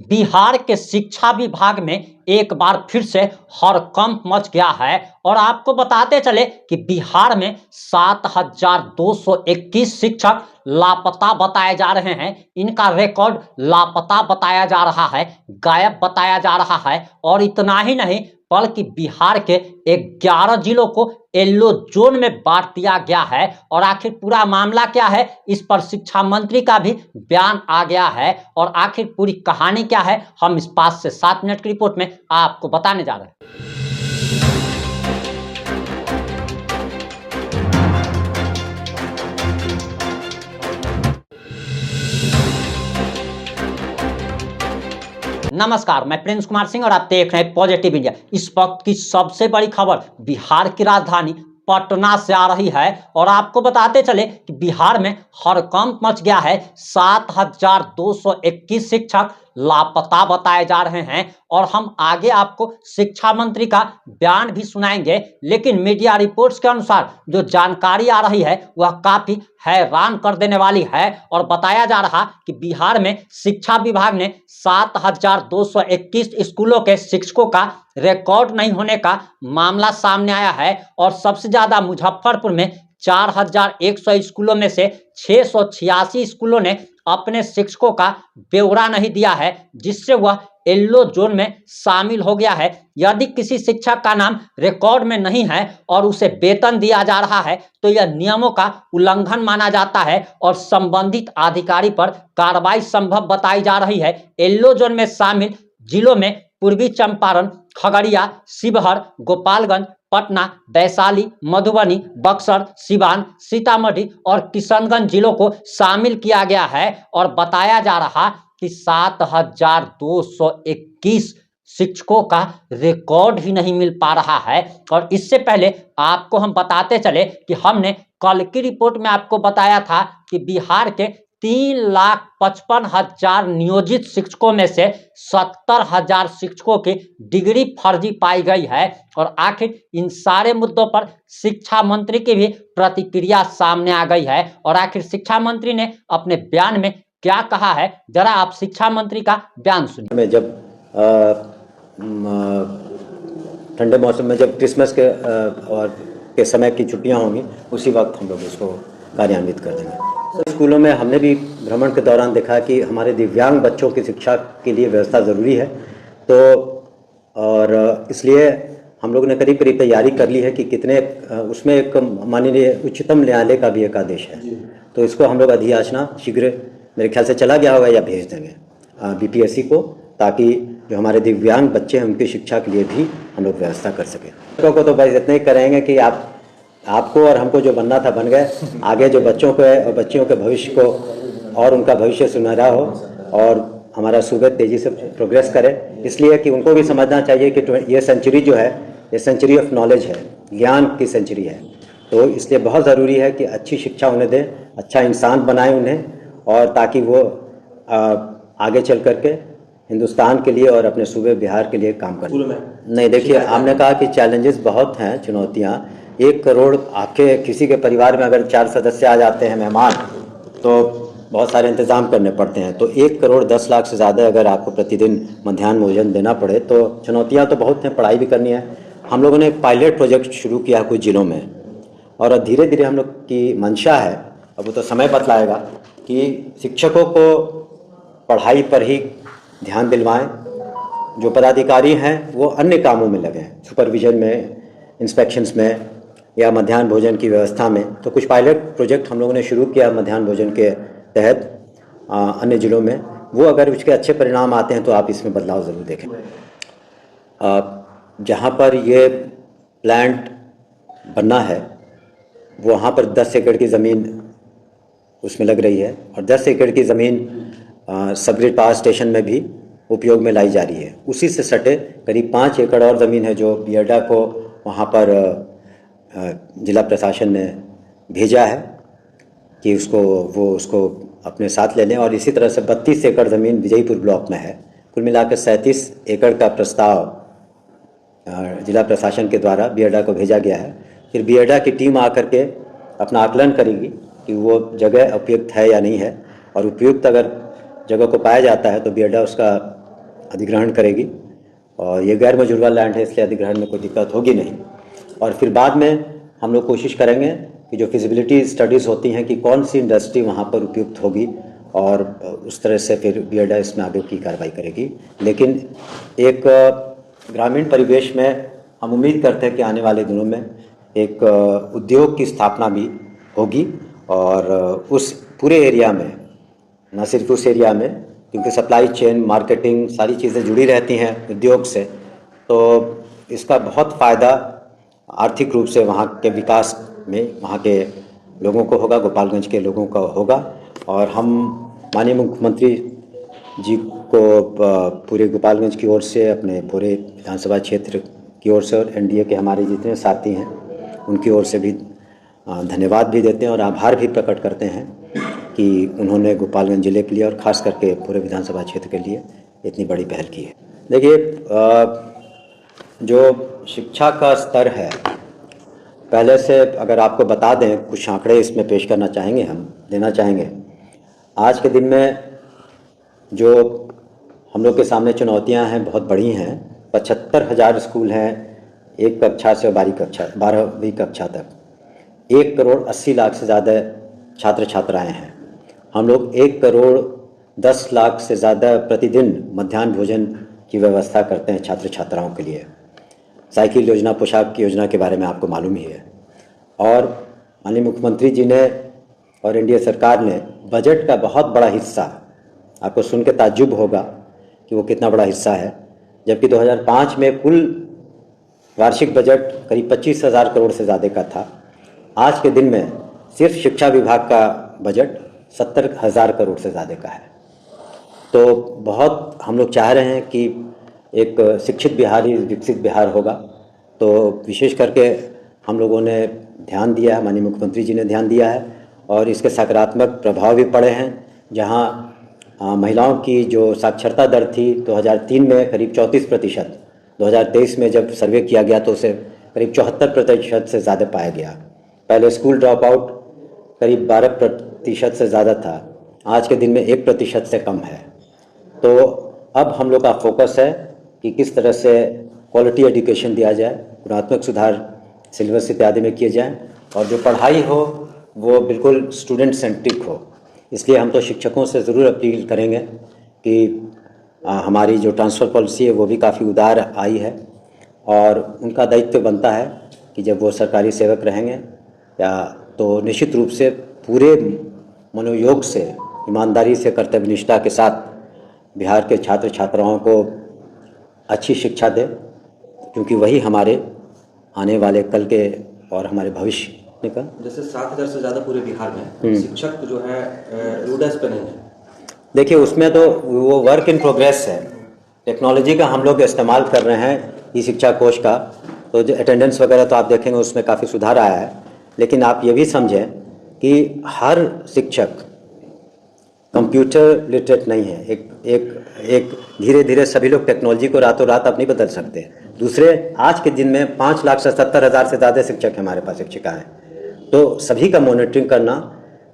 बिहार के शिक्षा विभाग में एक बार फिर से हड़कंप मच गया है और आपको बताते चले कि बिहार में 7,221 शिक्षक लापता बताए जा रहे हैं। इनका रिकॉर्ड लापता बताया जा रहा है, गायब बताया जा रहा है। और इतना ही नहीं बल्कि बिहार के 11 जिलों को येलो जोन में बांट दिया गया है। और आखिर पूरा मामला क्या है, इस पर शिक्षा मंत्री का भी बयान आ गया है। और आखिर पूरी कहानी क्या है, हम इस 5 से 7 मिनट की रिपोर्ट में आपको बताने जा रहे हैं। नमस्कार, मैं प्रिंस कुमार सिंह और आप देख रहे हैं पॉजिटिव इंडिया। इस वक्त की सबसे बड़ी खबर बिहार की राजधानी पटना से आ रही है और आपको बताते चले कि बिहार में हड़कंप मच गया है। 7,221 शिक्षक लापता बताए जा रहे हैं और हम आगे आपको शिक्षा मंत्री का बयान भी सुनाएंगे। लेकिन मीडिया रिपोर्ट्स के अनुसार जो जानकारी आ रही है वह काफी हैरान कर देने वाली है। और बताया जा रहा कि बिहार में शिक्षा विभाग ने 7,221 स्कूलों के शिक्षकों का रिकॉर्ड नहीं होने का मामला सामने आया है। और सबसे ज्यादा मुजफ्फरपुर में 4,100 स्कूलों में से 686 स्कूलों ने अपने शिक्षकों का ब्यौरा नहीं दिया है, जिससे वह येलो जोन में शामिल हो गया है। यदि किसी शिक्षक का नाम रिकॉर्ड में नहीं है और उसे वेतन दिया जा रहा है तो यह नियमों का उल्लंघन माना जाता है और संबंधित अधिकारी पर कार्रवाई संभव बताई जा रही है। येलो जोन में शामिल जिलों में पूर्वी चंपारण, खगड़िया, शिवहर, गोपालगंज, पटना, वैशाली, मधुबनी, बक्सर, सिवान, सीतामढ़ी और किशनगंज जिलों को शामिल किया गया है। और बताया जा रहा कि 7,221 शिक्षकों का रिकॉर्ड ही नहीं मिल पा रहा है। और इससे पहले आपको हम बताते चले कि हमने कल की रिपोर्ट में आपको बताया था कि बिहार के 3,55,000 नियोजित शिक्षकों में से 70,000 शिक्षकों की डिग्री फर्जी पाई गई है। और आखिर इन सारे मुद्दों पर शिक्षा मंत्री की भी प्रतिक्रिया सामने आ गई है। और आखिर शिक्षा मंत्री ने अपने बयान में क्या कहा है, जरा आप शिक्षा मंत्री का बयान सुनिए। जब ठंडे मौसम में जब क्रिसमस के और के समय की छुट्टियां होंगी उसी वक्त हम लोग इसको कार्यान्वित कर देंगे। स्कूलों में हमने भी भ्रमण के दौरान देखा कि हमारे दिव्यांग बच्चों की शिक्षा के लिए व्यवस्था ज़रूरी है। तो और इसलिए हम लोग ने करीब करीब तैयारी कर ली है कि कितने उसमें एक माननीय उच्चतम न्यायालय का भी एक आदेश है, तो इसको हम लोग अधियाचना शीघ्र मेरे ख्याल से चला गया होगा या भेज देंगे बीपीएससी को, ताकि जो हमारे दिव्यांग बच्चे हैं उनकी शिक्षा के लिए भी हम लोग व्यवस्था कर सकें। बच्चों को तो बस इतना ही करेंगे कि आपको और हमको जो बनना था बन गए। आगे जो बच्चों को और बच्चियों के भविष्य को और उनका भविष्य सुनहरा हो और हमारा सूबा तेज़ी से प्रोग्रेस करे, इसलिए कि उनको भी समझना चाहिए कि ये सेंचुरी जो है ये सेंचुरी ऑफ नॉलेज है, ज्ञान की सेंचुरी है। तो इसलिए बहुत ज़रूरी है कि अच्छी शिक्षा उन्हें दें, अच्छा इंसान बनाएं उन्हें, और ताकि वो आगे चल करके हिंदुस्तान के लिए और अपने सूबे बिहार के लिए काम करें। नहीं, देखिए आपने कहा कि चैलेंजेस बहुत हैं, चुनौतियाँ। 1 करोड़ आपके किसी के परिवार में अगर 4 सदस्य आ जाते हैं मेहमान, तो बहुत सारे इंतज़ाम करने पड़ते हैं। तो 1 करोड़ 10 लाख से ज़्यादा अगर आपको प्रतिदिन मध्याह्न भोजन देना पड़े तो चुनौतियाँ तो बहुत हैं। पढ़ाई भी करनी है। हम लोगों ने एक पायलट प्रोजेक्ट शुरू किया कुछ जिलों में, और धीरे धीरे हम लोग की मंशा है, अब वो तो समय बतलाएगा, कि शिक्षकों को पढ़ाई पर ही ध्यान दिलवाएं। जो पदाधिकारी हैं वो अन्य कामों में लगे हैं, सुपरविजन में, इंस्पेक्शंस में या मध्याह्न भोजन की व्यवस्था में। तो कुछ पायलट प्रोजेक्ट हम लोगों ने शुरू किया मध्याह्न भोजन के तहत अन्य जिलों में। वो अगर उसके अच्छे परिणाम आते हैं तो आप इसमें बदलाव ज़रूर देखें। जहाँ पर ये प्लांट बनना है वहाँ पर 10 एकड़ की ज़मीन उसमें लग रही है, और 10 एकड़ की ज़मीन सबग्रिड पावर स्टेशन में भी उपयोग में लाई जा रही है। उसी से सटे करीब 5 एकड़ और ज़मीन है जो बियडा को वहाँ पर जिला प्रशासन ने भेजा है कि वो उसको अपने साथ ले लें। और इसी तरह से 32 एकड़ ज़मीन विजयपुर ब्लॉक में है। कुल मिलाकर 37 एकड़ का प्रस्ताव जिला प्रशासन के द्वारा बियडा को भेजा गया है। फिर बियडा की टीम आकर के अपना आकलन करेगी कि वो जगह उपयुक्त है या नहीं है, और उपयुक्त अगर जगह को पाया जाता है तो बियडा उसका अधिग्रहण करेगी और ये गैर मजरूवा लैंड है, इसलिए अधिग्रहण में कोई दिक्कत होगी नहीं। और फिर बाद में हम लोग कोशिश करेंगे कि जो फिजिबिलिटी स्टडीज़ होती हैं कि कौन सी इंडस्ट्री वहाँ पर उपयुक्त होगी और उस तरह से फिर बीएडा इसमें आगे की कार्रवाई करेगी। लेकिन एक ग्रामीण परिवेश में हम उम्मीद करते हैं कि आने वाले दिनों में एक उद्योग की स्थापना भी होगी और उस पूरे एरिया में, न सिर्फ उस एरिया में, क्योंकि सप्लाई चेन, मार्केटिंग, सारी चीज़ें जुड़ी रहती हैं उद्योग से, तो इसका बहुत फ़ायदा आर्थिक रूप से वहाँ के विकास में वहाँ के लोगों को होगा, गोपालगंज के लोगों को होगा। और हम माननीय मुख्यमंत्री जी को पूरे गोपालगंज की ओर से, अपने पूरे विधानसभा क्षेत्र की ओर से और एनडीए के हमारे जितने साथी हैं उनकी ओर से भी धन्यवाद भी देते हैं और आभार भी प्रकट करते हैं कि उन्होंने गोपालगंज ज़िले के लिए और ख़ास करके पूरे विधानसभा क्षेत्र के लिए इतनी बड़ी पहल की है। देखिए, जो शिक्षा का स्तर है, पहले से अगर आपको बता दें, कुछ आंकड़े इसमें पेश करना चाहेंगे, हम देना चाहेंगे। आज के दिन में जो हम लोग के सामने चुनौतियां हैं बहुत बड़ी हैं। 75,000 स्कूल हैं 1 कक्षा से 12वीं कक्षा तक। 1 करोड़ 80 लाख से ज़्यादा छात्र छात्राएं हैं। हम लोग 1 करोड़ 10 लाख से ज़्यादा प्रतिदिन मध्याह्न भोजन की व्यवस्था करते हैं छात्र छात्राओं के लिए। साइकिल योजना, पोशाक की योजना के बारे में आपको मालूम ही है। और माननीय मुख्यमंत्री जी ने और एनडीए सरकार ने बजट का बहुत बड़ा हिस्सा, आपको सुन के ताज्जुब होगा कि वो कितना बड़ा हिस्सा है, जबकि 2005 में कुल वार्षिक बजट करीब 25,000 करोड़ से ज़्यादा का था। आज के दिन में सिर्फ शिक्षा विभाग का बजट 70,000 करोड़ से ज़्यादा का है। तो बहुत हम लोग चाह रहे हैं कि एक शिक्षित बिहार ही विकसित बिहार होगा। तो विशेष करके हम लोगों ने ध्यान दिया है, माननीय मुख्यमंत्री जी ने ध्यान दिया है और इसके सकारात्मक प्रभाव भी पड़े हैं। जहां महिलाओं की जो साक्षरता दर थी 2003 में करीब 34%, 2023 में जब सर्वे किया गया तो उसे करीब 74% से ज़्यादा पाया गया। पहले स्कूल ड्रॉप आउट करीब 12% से ज़्यादा था, आज के दिन में 1% से कम है। तो अब हम लोग का फोकस है कि किस तरह से क्वालिटी एजुकेशन दिया जाए, गुणात्मक सुधार सिलेबस इत्यादि में किए जाएं और जो पढ़ाई हो वो बिल्कुल स्टूडेंट सेंट्रिक हो। इसलिए हम तो शिक्षकों से ज़रूर अपील करेंगे कि हमारी जो ट्रांसफ़र पॉलिसी है वो भी काफ़ी उदार आई है और उनका दायित्व बनता है कि जब वो सरकारी सेवक रहेंगे या तो निश्चित रूप से पूरे मनोयोग से, ईमानदारी से, कर्तव्यनिष्ठा के साथ बिहार के छात्र छात्राओं को अच्छी शिक्षा दे, क्योंकि वही हमारे आने वाले कल के और हमारे भविष्य का। जैसे 7,000 से ज़्यादा पूरे बिहार में शिक्षक जो है रूडस पे नहीं है। देखिए, उसमें तो वो वर्क इन प्रोग्रेस है। टेक्नोलॉजी का हम लोग इस्तेमाल कर रहे हैं ई शिक्षा कोष का, तो जो अटेंडेंस वगैरह तो आप देखेंगे उसमें काफ़ी सुधार आया है। लेकिन आप ये भी समझें कि हर शिक्षक कंप्यूटर लिटरेट नहीं है। एक धीरे धीरे सभी लोग टेक्नोलॉजी को रातों रात आप नहीं बदल सकते। दूसरे, आज के दिन में 5,70,000 से ज़्यादा शिक्षक हमारे पास, शिक्षिका हैं। तो सभी का मॉनिटरिंग करना,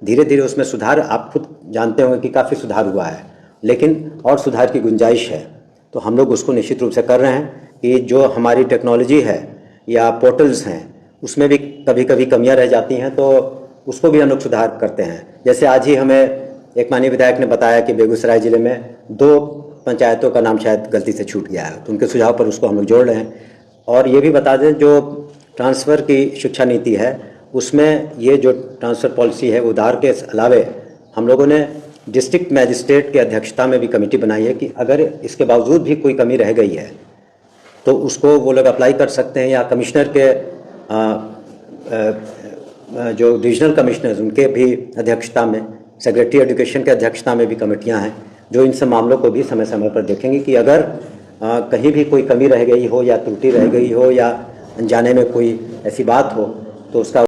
धीरे धीरे उसमें सुधार, आप खुद जानते होंगे कि काफ़ी सुधार हुआ है, लेकिन और सुधार की गुंजाइश है। तो हम लोग उसको निश्चित रूप से कर रहे हैं कि जो हमारी टेक्नोलॉजी है या पोर्टल्स हैं उसमें भी कभी कभी कमियां रह जाती हैं, तो उसको भी हम लोग सुधार करते हैं। जैसे आज ही हमें एक माननीय विधायक ने बताया कि बेगूसराय ज़िले में 2 पंचायतों का नाम शायद गलती से छूट गया है, तो उनके सुझाव पर उसको हम लोग जोड़ रहे हैं। और ये भी बता दें, जो ट्रांसफ़र की शिक्षा नीति है उसमें ये जो ट्रांसफ़र पॉलिसी है उधार के अलावे हम लोगों ने डिस्ट्रिक्ट मैजिस्ट्रेट की अध्यक्षता में भी कमेटी बनाई है कि अगर इसके बावजूद भी कोई कमी रह गई है तो उसको वो लोग अप्लाई कर सकते हैं, या कमिश्नर के जो डिविजनल कमिश्नर्स उनके भी अध्यक्षता में, सेक्रेटरी एजुकेशन के अध्यक्षता में भी कमेटियां हैं जो इन सब मामलों को भी समय समय पर देखेंगे कि अगर कहीं भी कोई कमी रह गई हो या त्रुटि रह गई हो या अनजाने में कोई ऐसी बात हो तो उसका